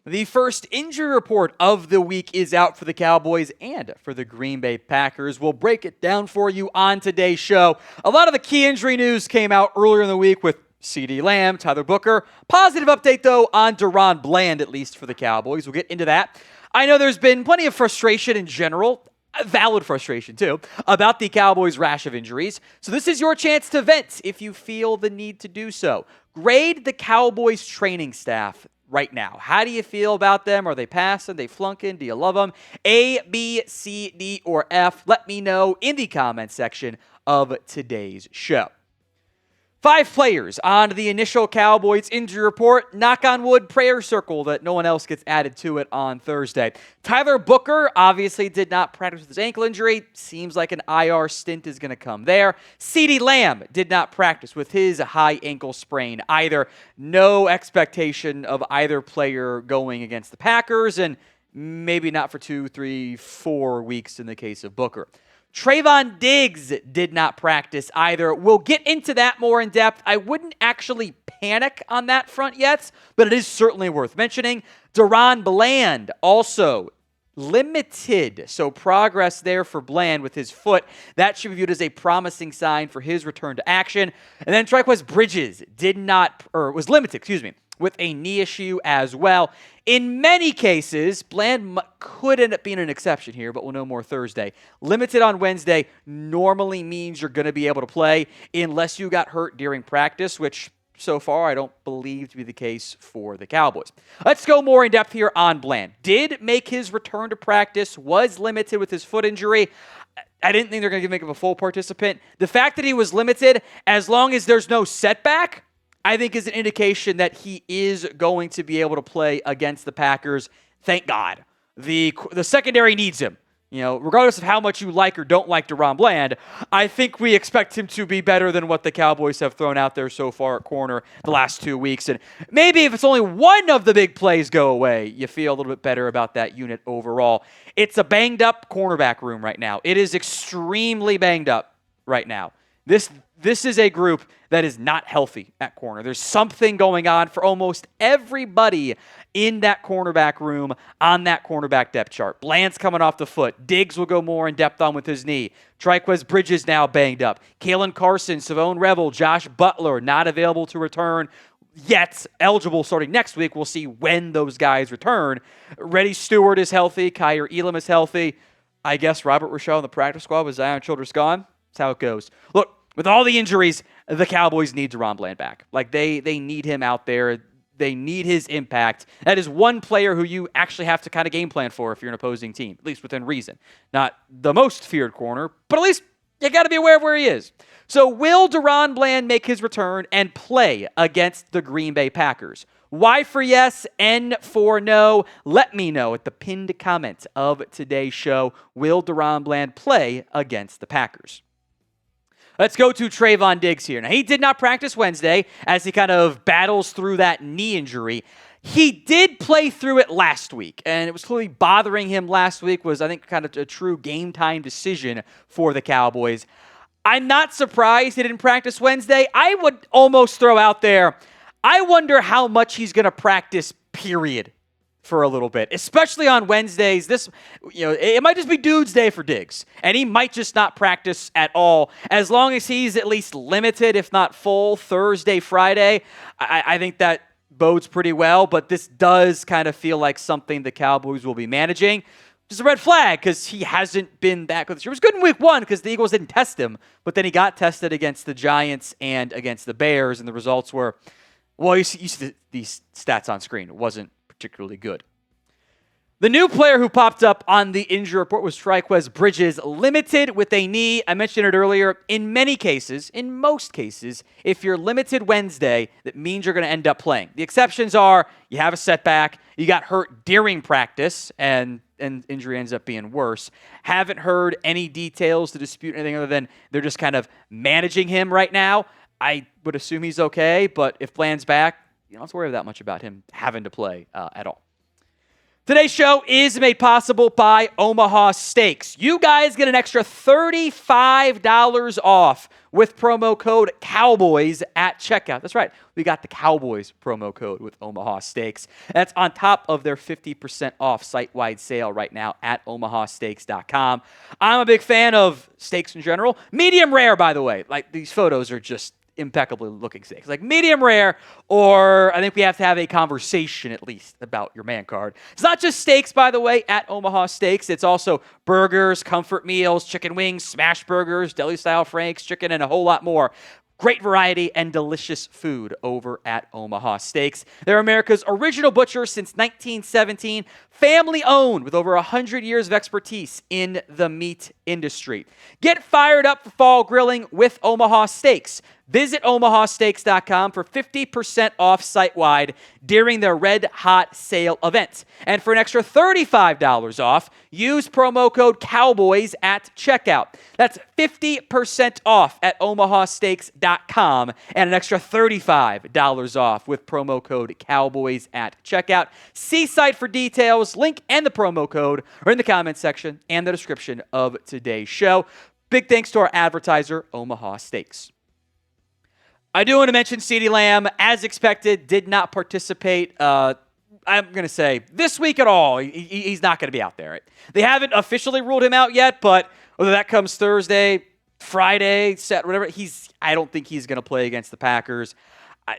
The first injury report of the week is out for the Cowboys and for the Green Bay Packers. We'll break it down for you on today's show. A lot of the key injury news came out earlier in the week with CeeDee Lamb, Tyler Booker. Positive update, though, on DaRon Bland, at least for the Cowboys. We'll get into that. I know there's been plenty of frustration in general, valid frustration too, about the Cowboys' rash of injuries. So this is your chance to vent if you feel the need to do so. Grade the Cowboys training staff right now. How do you feel about them? Are they passing? Are they flunking? Do you love them? A, B, C, D, or F? Let me know in the comments section of today's show. 5 players on the initial Cowboys injury report. Knock on wood, prayer circle that no one else gets added to it on Thursday. Tyler Booker obviously did not practice with his ankle injury. Seems like an IR stint is going to come there. CeeDee Lamb did not practice with his high ankle sprain either. No expectation of either player going against the Packers, and maybe not for 2, 3, 4 weeks in the case of Booker. Trevon Diggs did not practice either. We'll get into that more in depth. I wouldn't actually panic on that front yet, but it is certainly worth mentioning. DaRon Bland also limited, so progress there for Bland with his foot. That should be viewed as a promising sign for his return to action. And then Trikweze was limited, with a knee issue as well. In many cases, Bland could end up being an exception here, but we'll know more Thursday. Limited on Wednesday normally means you're going to be able to play unless you got hurt during practice, which so far I don't believe to be the case for the Cowboys. Let's go more in depth here on Bland. Did make his return to practice, was limited with his foot injury. I didn't think they're going to make him a full participant. The fact that he was limited, as long as there's no setback, I think is an indication that he is going to be able to play against the Packers. Thank God. The secondary needs him. Regardless of how much you like or don't like DaRon Bland, I think we expect him to be better than what the Cowboys have thrown out there so far at corner the last 2 weeks. And maybe if it's only one of the big plays go away, you feel a little bit better about that unit overall. It's a banged up cornerback room right now. It is extremely banged up right now. This is a group that is not healthy at corner. There's something going on for almost everybody in that cornerback room on that cornerback depth chart. Bland's coming off the foot. Diggs will go more in depth on with his knee. Trikweze Bridges now banged up. Kalen Carson, Savone Revel, Josh Butler not available to return yet. Eligible starting next week. We'll see when those guys return. Reddy Stewart is healthy. Kyer Elam is healthy. I guess Robert Rochelle in the practice squad with Zion Childress gone. That's how it goes. Look, with all the injuries, the Cowboys need DaRon Bland back. They need him out there. They need his impact. That is one player who you actually have to kind of game plan for if you're an opposing team, at least within reason. Not the most feared corner, but at least you got to be aware of where he is. So will DaRon Bland make his return and play against the Green Bay Packers? Y for yes, N for no. Let me know at the pinned comment of today's show. Will DaRon Bland play against the Packers? Let's go to Trevon Diggs here. Now, he did not practice Wednesday as he kind of battles through that knee injury. He did play through it last week, and it was clearly bothering him last week, was, I think, kind of a true game-time decision for the Cowboys. I'm not surprised he didn't practice Wednesday. I would almost throw out there, I wonder how much he's going to practice, period, for a little bit, especially on Wednesdays. It might just be dude's day for Diggs, and he might just not practice at all. As long as he's at least limited, if not full, Thursday, Friday, I think that bodes pretty well, but this does kind of feel like something the Cowboys will be managing. Just a red flag, because he hasn't been that good this year. It was good in week 1 because the Eagles didn't test him, but then he got tested against the Giants and against the Bears, and the results were, well, you see these stats on screen. It wasn't particularly good. The new player who popped up on the injury report was Trikweze Bridges, limited with a knee. I mentioned it earlier. In most cases, if you're limited Wednesday, that means you're going to end up playing. The exceptions are you have a setback, you got hurt during practice, and injury ends up being worse. Haven't heard any details to dispute anything other than they're just kind of managing him right now. I would assume he's okay, but if Bland's back, you don't have to worry that much about him having to play at all. Today's show is made possible by Omaha Steaks. You guys get an extra $35 off with promo code Cowboys at checkout. That's right. We got the Cowboys promo code with Omaha Steaks. That's on top of their 50% off site-wide sale right now at omahasteaks.com. I'm a big fan of steaks in general. Medium rare, by the way. Like, these photos are just impeccably looking steaks. Like medium rare, or I think we have to have a conversation at least about your man card. It's not just steaks, by the way, at Omaha Steaks. It's also burgers, comfort meals, chicken wings, smash burgers, deli-style franks, chicken, and a whole lot more. Great variety and delicious food over at Omaha Steaks. They're America's original butcher since 1917, family-owned with over 100 years of expertise in the meat industry. Get fired up for fall grilling with Omaha Steaks. Visit omahasteaks.com for 50% off site-wide during their Red Hot Sale event. And for an extra $35 off, use promo code Cowboys at checkout. That's 50% off at omahasteaks.com and an extra $35 off with promo code Cowboys at checkout. See site for details. Link and the promo code are in the comments section and the description of today's show. Big thanks to our advertiser, Omaha Steaks. I do want to mention CeeDee Lamb, as expected, did not participate, I'm going to say, this week at all. He's not going to be out there. They haven't officially ruled him out yet, but whether that comes Thursday, Friday, Saturday, whatever, I don't think he's going to play against the Packers.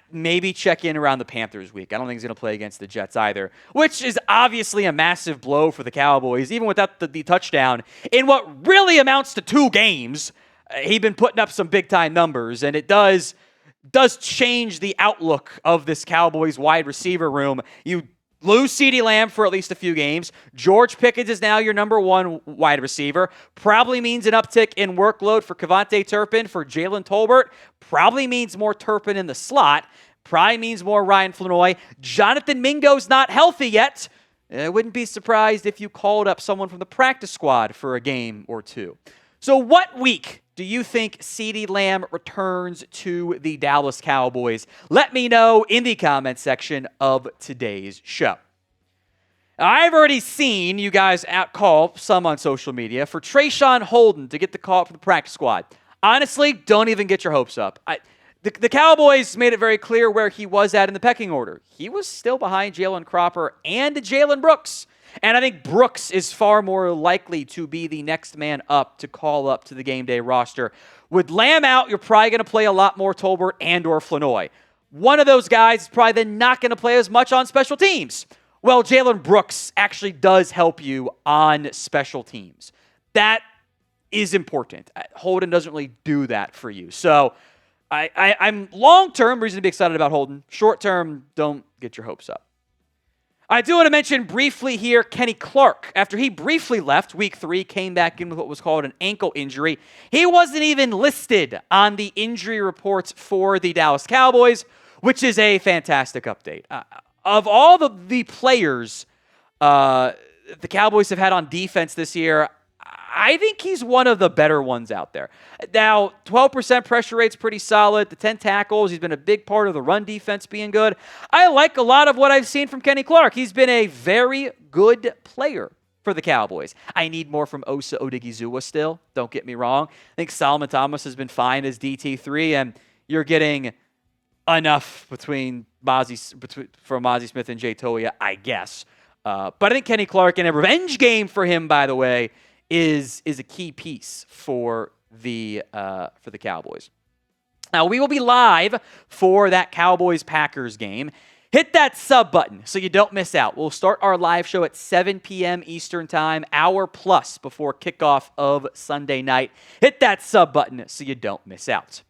Maybe check in around the Panthers week. I don't think he's going to play against the Jets either, which is obviously a massive blow for the Cowboys, even without the touchdown. In what really amounts to 2 games, he's been putting up some big-time numbers, and it does change the outlook of this Cowboys wide receiver room. You lose CeeDee Lamb for at least a few games. George Pickens is now your number 1 wide receiver. Probably means an uptick in workload for Kevontae Turpin, for Jalen Tolbert. Probably means more Turpin in the slot. Probably means more Ryan Flanoy. Jonathan Mingo's not healthy yet. I wouldn't be surprised if you called up someone from the practice squad for a game or two. So what week do you think CeeDee Lamb returns to the Dallas Cowboys? Let me know in the comments section of today's show. Now, I've already seen you guys call some on social media for Trayshawn Holden to get the call up for the practice squad. Honestly, don't even get your hopes up. The Cowboys made it very clear where he was at in the pecking order. He was still behind Jalen Cropper and Jalen Brooks. And I think Brooks is far more likely to be the next man up to call up to the game day roster. With Lamb out, you're probably going to play a lot more Tolbert and or Flanoy. One of those guys is probably then not going to play as much on special teams. Well, Jalen Brooks actually does help you on special teams. That is important. Holden doesn't really do that for you. So I'm long-term reason to be excited about Holden. Short-term, don't get your hopes up. I do want to mention briefly here Kenny Clark. After he briefly left week 3, came back in with what was called an ankle injury. He wasn't even listed on the injury reports for the Dallas Cowboys, which is a fantastic update. Of all the players the Cowboys have had on defense this year, I think he's one of the better ones out there. Now, 12% pressure rate's pretty solid. The 10 tackles, he's been a big part of the run defense being good. I like a lot of what I've seen from Kenny Clark. He's been a very good player for the Cowboys. I need more from Osa Odigizua still, don't get me wrong. I think Solomon Thomas has been fine as DT3, and you're getting enough from Mozzie Smith and Jay Toia, I guess. But I think Kenny Clark, in a revenge game for him, by the way, is a key piece for the Cowboys. Now, we will be live for that Cowboys-Packers game. Hit that sub button so you don't miss out. We'll start our live show at 7 p.m. Eastern Time, hour plus before kickoff of Sunday night. Hit that sub button so you don't miss out.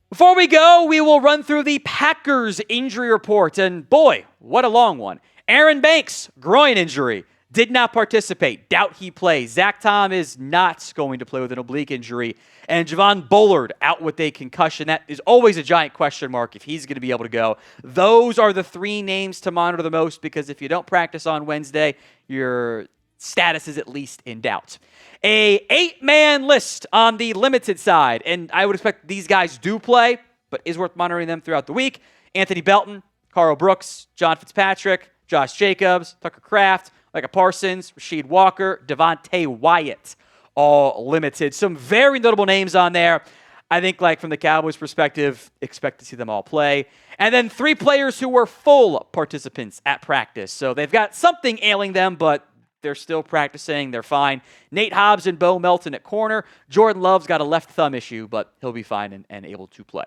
Before we go, we will run through the Packers injury report. And boy, what a long one. Aaron Banks, groin injury. Did not participate. Doubt he plays. Zach Tom is not going to play with an oblique injury. And Javon Bullard out with a concussion. That is always a giant question mark if he's going to be able to go. Those are the 3 names to monitor the most, because if you don't practice on Wednesday, your status is at least in doubt. A 8-man list on the limited side. And I would expect these guys do play, but is worth monitoring them throughout the week. Anthony Belton, Carl Brooks, John Fitzpatrick, Josh Jacobs, Tucker Kraft, Micah Parsons, Rasheed Walker, Devontae Wyatt, all limited. Some very notable names on there. I think, like, from the Cowboys' perspective, expect to see them all play. And then 3 players who were full participants at practice. So they've got something ailing them, but they're still practicing. They're fine. Nate Hobbs and Bo Melton at corner. Jordan Love's got a left thumb issue, but he'll be fine and able to play.